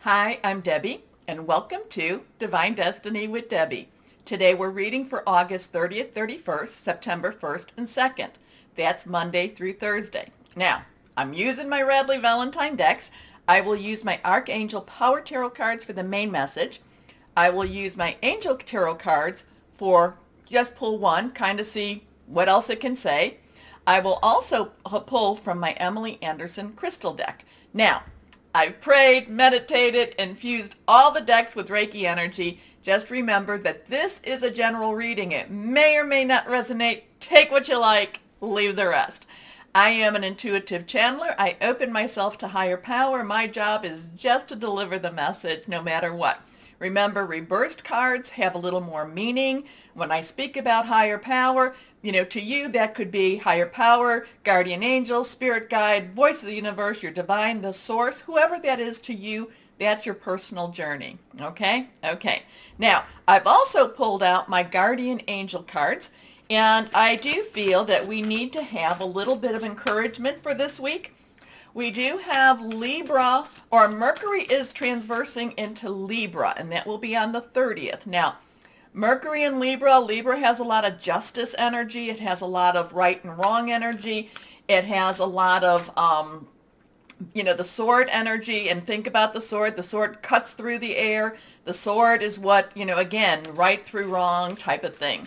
Hi, I'm Debbie, and welcome to Divine Destiny with Debbie. Today we're reading for August 30th, 31st, September 1st, and 2nd. That's Monday through Thursday. Now, I'm using my Radley Valentine decks. I will use my Archangel Power Tarot cards for the main message. I will use my Angel Tarot cards for just pull one, kind of see what else it can say. I will also pull from my Emily Anderson crystal deck. Now, I've prayed, meditated, infused all the decks with Reiki energy. Just remember that this is a general reading. It may or may not resonate. Take what you like, leave the rest. I am an intuitive channeler. I open myself to higher power. My job is just to deliver the message no matter what. Remember, reversed cards have a little more meaning. When I speak about higher power, to you, that could be higher power, guardian angel, spirit guide, voice of the universe, your divine, the source, whoever that is to you, that's your personal journey. Okay? Okay. Now, I've also pulled out my guardian angel cards, and I do feel that we need to have a little bit of encouragement for this week. We do have Libra, or Mercury is transversing into Libra, and that will be on the 30th. Now, Mercury in Libra, Libra has a lot of justice energy. It has a lot of right and wrong energy. It has a lot of, the sword energy. And think about the sword. The sword cuts through the air. The sword is what, again, right through wrong type of thing.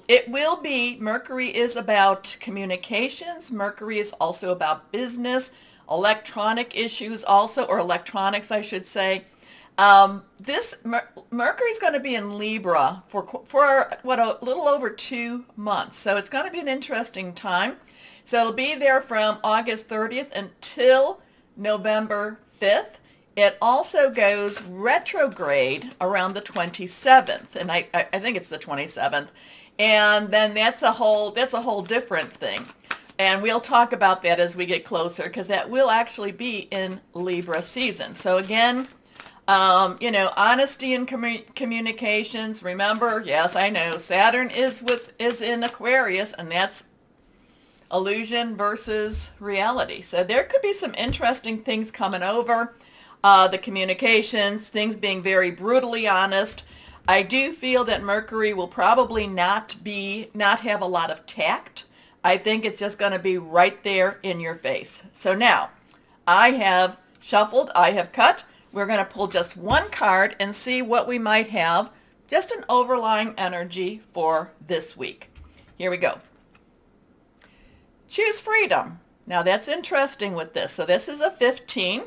It will be, Mercury is about communications. Mercury is also about business, electronic issues also, or electronics, I should say. Mercury's going to be in Libra for a little over 2 months. So it's going to be an interesting time. So it'll be there from August 30th until November 5th. It also goes retrograde around the 27th, and I think it's the 27th. And then that's a whole different thing. And we'll talk about that as we get closer, because that will actually be in Libra season. So again, honesty and communications. Remember, yes, I know, Saturn is in Aquarius, and that's illusion versus reality. So there could be some interesting things coming over. The communications, things being very brutally honest. I do feel that Mercury will probably not have a lot of tact. I think it's just going to be right there in your face. So now, I have shuffled, I have cut. We're going to pull just one card and see what we might have, just an overlying energy for this week. Here we go. Choose freedom. Now that's interesting with this. So this is a 15.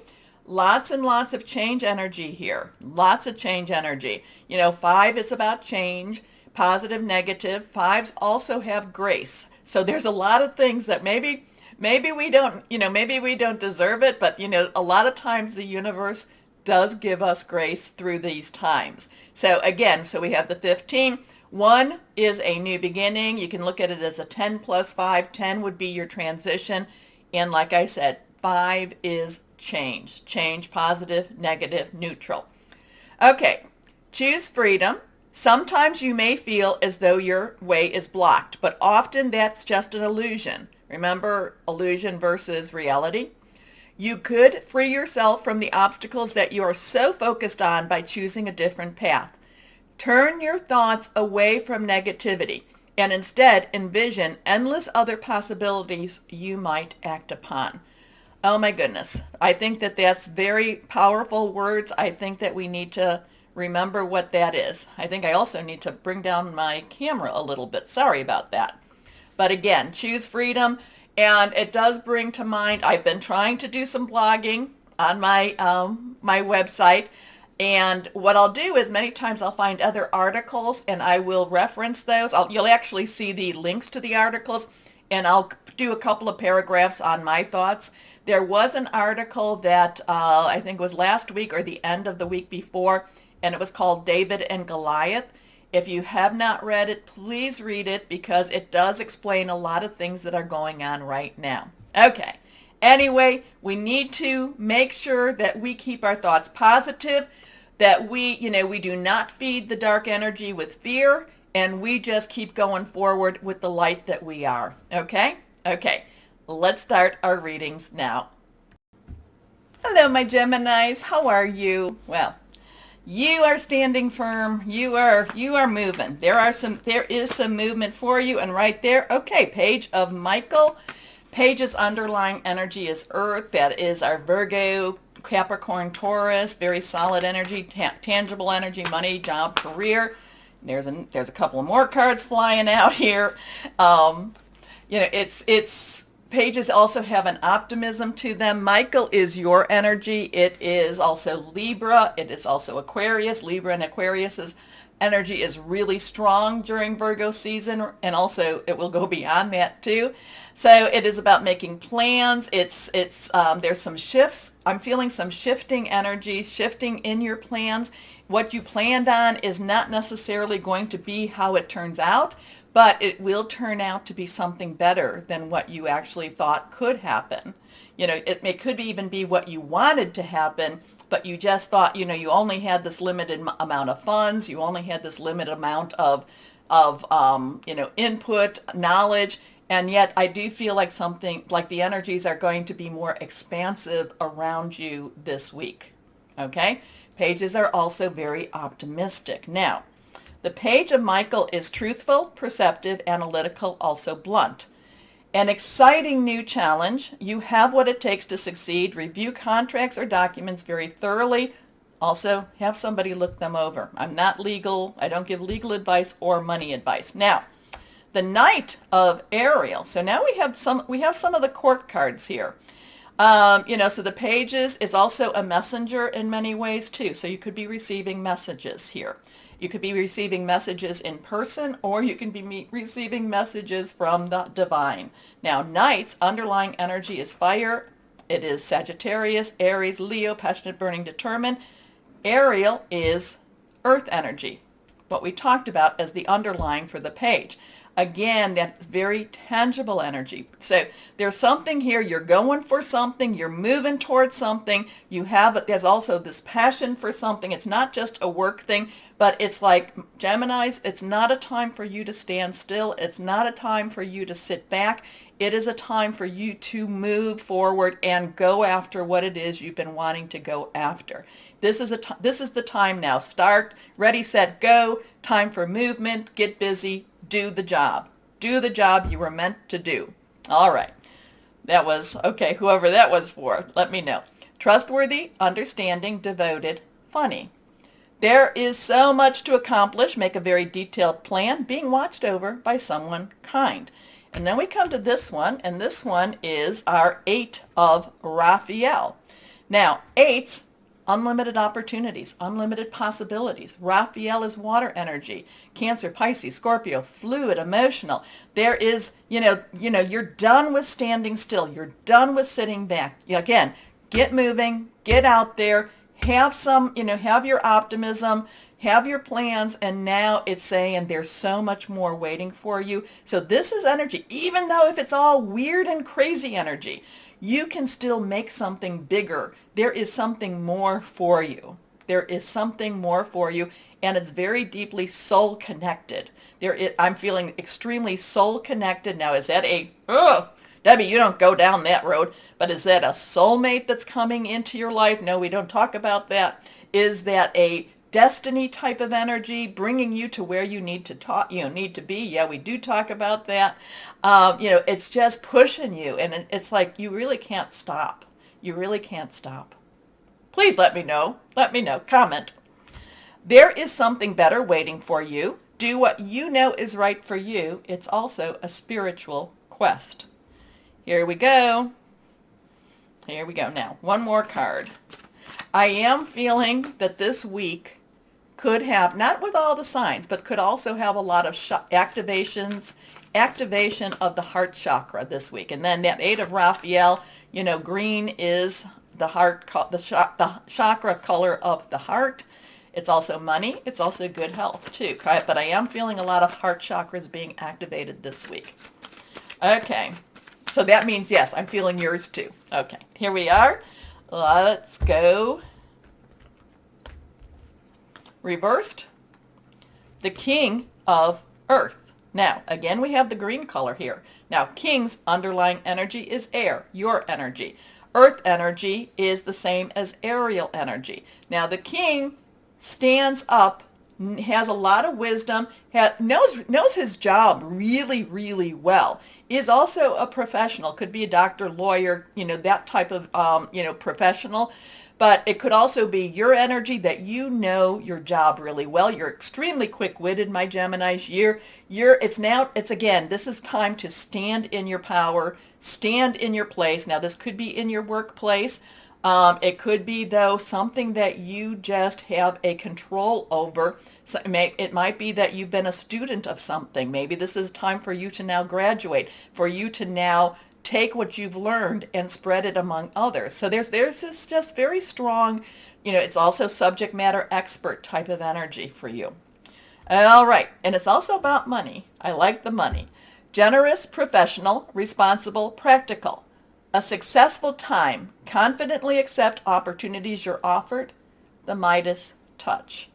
Lots and lots of change energy here. Lots of change energy. 5 is about change, positive, negative. 5s also have grace. So there's a lot of things that maybe we don't, maybe we don't deserve it, but a lot of times the universe does give us grace through these times. So again, we have the 15. 1 is a new beginning. You can look at it as a 10 plus 5. 10 would be your transition. And like I said, 5 is change. Change, positive, negative, neutral. Okay, choose freedom. Sometimes you may feel as though your way is blocked, but often that's just an illusion. Remember, illusion versus reality. You could free yourself from the obstacles that you are so focused on by choosing a different path. Turn your thoughts away from negativity and instead envision endless other possibilities you might act upon. Oh my goodness. I think that that's very powerful words. I think that we need to remember what that is. I think I also need to bring down my camera a little bit. Sorry about that. But again, choose freedom. And it does bring to mind, I've been trying to do some blogging on my website. And what I'll do is many times I'll find other articles and I will reference those. You'll actually see the links to the articles, and I'll do a couple of paragraphs on my thoughts. There was an article that I think was last week or the end of the week before, and it was called David and Goliath. If you have not read it, please read it, because it does explain a lot of things that are going on right now. Okay. Anyway, we need to make sure that we keep our thoughts positive, that we do not feed the dark energy with fear, and we just keep going forward with the light that we are. Okay? Okay. Let's start our readings now. Hello, my Geminis. How are you? Well, you are standing firm. You are moving. There is some movement for you, and right there, okay, page of Michael. Page's underlying energy is Earth. That is our Virgo, Capricorn, Taurus. Very solid energy, tangible energy, money, job, career. There's a couple of more cards flying out here. It's pages also have an optimism to them. Michael is your energy. It is also Libra. It is also Aquarius. Libra and Aquarius's energy is really strong during Virgo season, and also it will go beyond that too. So it is about making plans. There's some shifts. I'm feeling some shifting energy, shifting in your plans. What you planned on is not necessarily going to be how it turns out, but it will turn out to be something better than what you actually thought could happen. It could even be what you wanted to happen, but you just thought, you only had this limited amount of funds, you only had this limited amount of input, knowledge, and yet I do feel like something, like the energies are going to be more expansive around you this week. Okay? Pages are also very optimistic. Now, the page of Michael is truthful, perceptive, analytical, also blunt. An exciting new challenge. You have what it takes to succeed. Review contracts or documents very thoroughly. Also, have somebody look them over. I'm not legal. I don't give legal advice or money advice. Now, the Knight of Ariel. So now we have some of the court cards here. So the pages is also a messenger in many ways too. So you could be receiving messages here. You could be receiving messages in person, or you can be receiving messages from the divine. Now, Knight's underlying energy is fire. It is Sagittarius, Aries, Leo, passionate, burning, determined. Ariel is earth energy, what we talked about as the underlying for the page. Again, that's very tangible energy. So there's something here. You're going for something. You're moving towards something. There's also this passion for something. It's not just a work thing, but it's like Geminis, it's not a time for you to stand still. It's not a time for you to sit back. It is a time for you to move forward and go after what it is you've been wanting to go after. This is the time now. Start, ready, set, go. Time for movement. Get busy. Do the job. Do the job you were meant to do. All right. That was, okay, whoever that was for, let me know. Trustworthy, understanding, devoted, funny. There is so much to accomplish. Make a very detailed plan. Being watched over by someone kind. And then we come to this one, and this one is our 8 of Raphael. Now, 8s, unlimited opportunities, unlimited possibilities. Raphael is water energy. Cancer, Pisces, Scorpio, fluid, emotional. There is, you're done with standing still. You're done with sitting back. Again, get moving, get out there, have have your optimism, have your plans, and now it's saying there's so much more waiting for you. So this is energy. Even though if it's all weird and crazy energy, you can still make something bigger. There is something more for you. There is something more for you, and it's very deeply soul connected. I'm feeling extremely soul connected. Now, is that Debbie, you don't go down that road, but is that a soulmate that's coming into your life? No, we don't talk about that. Is that a destiny type of energy bringing you to where you need to be? Yeah, we do talk about that. It's just pushing you, and it's like you really can't stop. You really can't stop. Please let me know. Let me know. Comment. There is something better waiting for you. Do what you know is right for you. It's also a spiritual quest. Here we go. Here we go. Now, one more card. I am feeling that this week could have, not with all the signs, but could also have a lot of activation of the heart chakra this week. And then that 8 of Raphael, green is the heart, the chakra color of the heart. It's also money. It's also good health too. But I am feeling a lot of heart chakras being activated this week. Okay. So that means, yes, I'm feeling yours too. Okay. Here we are. Let's go. Reversed. The King of Earth. Now, again, we have the green color here. Now, King's underlying energy is air, your energy. Earth energy is the same as aerial energy. Now the king stands up, has a lot of wisdom, knows his job really, really well, is also a professional, could be a doctor, lawyer, that type of, professional. But it could also be your energy that you know your job really well. You're extremely quick-witted, my Geminis. It's again, this is time to stand in your power, stand in your place. Now, this could be in your workplace. It could be, though, something that you just have a control over. So it might be that you've been a student of something. Maybe this is time for you to now graduate, for you to now take what you've learned and spread it among others. So there's this just very strong, it's also subject matter expert type of energy for you. All right. And it's also about money. I like the money. Generous, professional, responsible, practical. A successful time. Confidently accept opportunities you're offered. The Midas touch.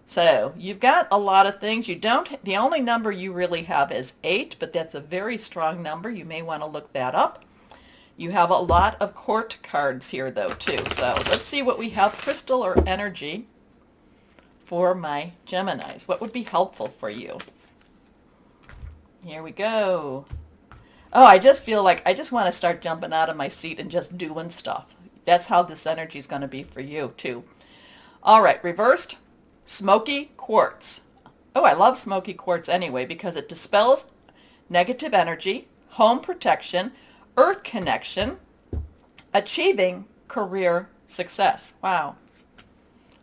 So you've got a lot of things. The only number you really have is 8, but that's a very strong number. You may want to look that up. You have a lot of court cards here, though, too. So let's see what we have, crystal or energy, for my Geminis. What would be helpful for you? Here we go. Oh, I just feel like I just want to start jumping out of my seat and just doing stuff. That's how this energy is going to be for you, too. All right, reversed. Smoky quartz. Oh, I love smoky quartz anyway because it dispels negative energy, home protection, earth connection, achieving career success. Wow.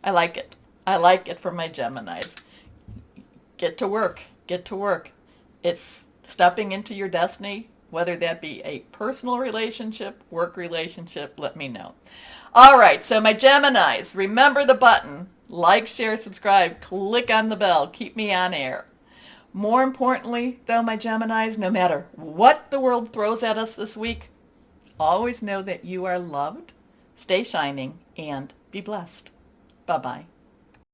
I like it. I like it for my Geminis. Get to work. Get to work. It's stepping into your destiny, whether that be a personal relationship, work relationship, let me know. All right, so my Geminis, remember the button. Like, share, subscribe, click on the bell, keep me on air. More importantly, though, my Geminis, no matter what the world throws at us this week, always know that you are loved, stay shining, and be blessed. Bye-bye.